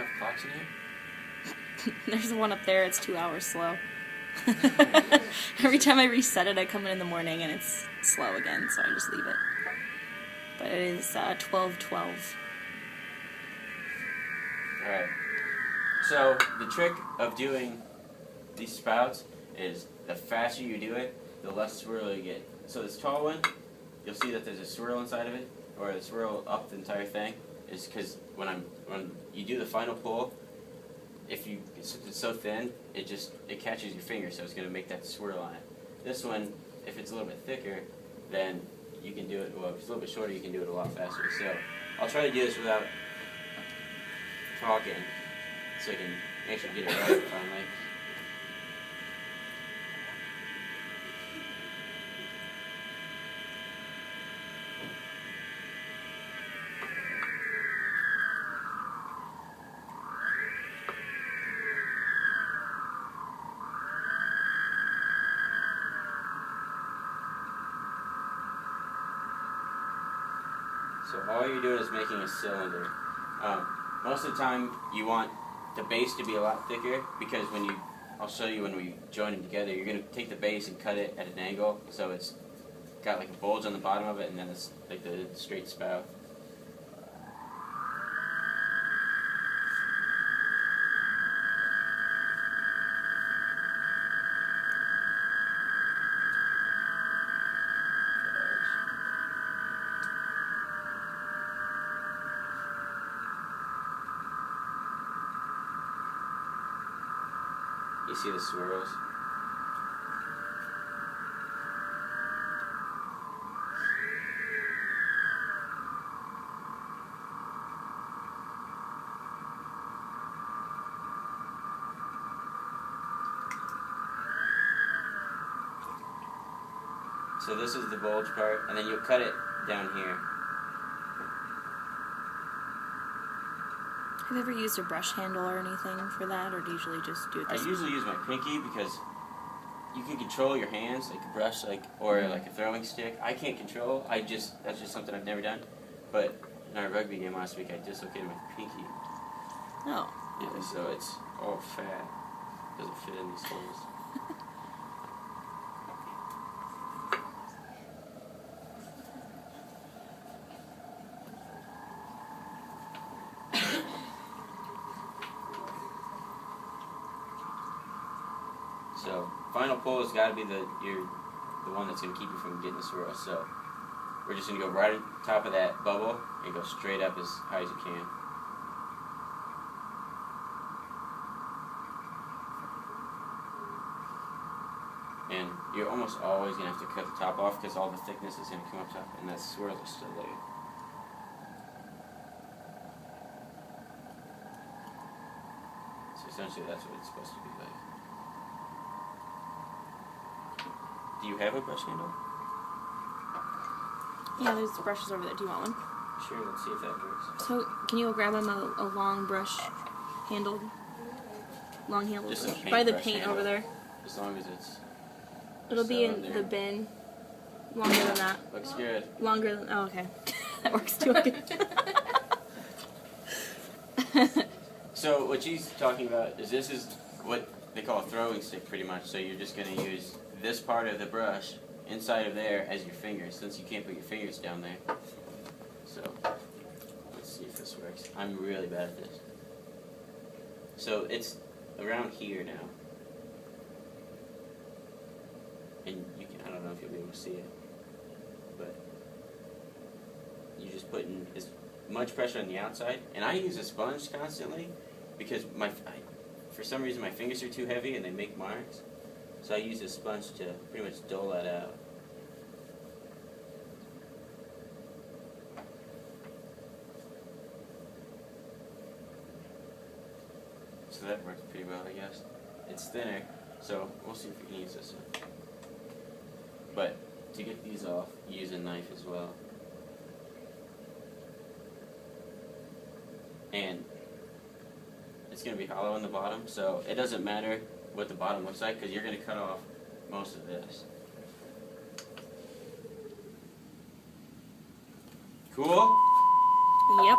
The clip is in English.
have clocks in here? There's one up there. It's 2 hours slow. Every time I reset it, I come in the morning and it's slow again, so I just leave it. But it is 12:12. Alright. So, the trick of doing these spouts is the faster you do it, the less swirl you get. So this tall one, you'll see that there's a swirl inside of it, or a swirl up the entire thing, is because when you do the final pull, if it's so thin, it catches your finger, so it's going to make that swirl on it. This one, if it's a little bit thicker, then you can do it, well, if it's a little bit shorter, you can do it a lot faster. So, I'll try to do this without talking, so I can actually get it right finally. So all you're doing is making a cylinder. Most of the time you want the base to be a lot thicker because I'll show you when we join them together, you're going to take the base and cut it at an angle so it's got like a bulge on the bottom of it and then it's like the straight spout. You see the swirls? So this is the bulge part, and then you'll cut it down here. Have you ever used a brush handle or anything for that, or do you usually just do it I this way? usually use my pinky because you can control your hands, like a brush, or like a throwing stick. I can't control. That's just something I've never done. But in our rugby game last week, I dislocated my pinky. Oh. Yeah, so it's all fat. Doesn't fit in these holes. So, final pull has got to be the one that's going to keep you from getting the swirl. So, we're just going to go right on top of that bubble and go straight up as high as you can. And you're almost always going to have to cut the top off because all the thickness is going to come up top and that swirls are still there. So essentially that's what it's supposed to be like. Do you have a brush handle? Yeah, there's brushes over there. Do you want one? Sure, let's see if that works. So, can you go grab him a long brush handled? Long handled Just brush. a By the paintbrush paint handle. over there. As long as it's... It'll be in there. the bin. Longer than that. Looks good. Longer than... Oh, okay. That works too. Okay. So what she's talking about is this is what they call a throwing stick pretty much. So you're just going to use this part of the brush inside of there as your fingers, since you can't put your fingers down there. So let's see if this works. I'm really bad at this. So it's around here now. And you can, I don't know if you'll be able to see it, but you just put in as much pressure on the outside. And I use a sponge constantly because for some reason my fingers are too heavy and they make marks. So I use a sponge to pretty much dole that out. So that works pretty well, I guess. It's thinner, so we'll see if we can use this one. But to get these off, use a knife as well. And it's going to be hollow on the bottom, so it doesn't matter what the bottom looks like because you're going to cut off most of this. Cool? Yep.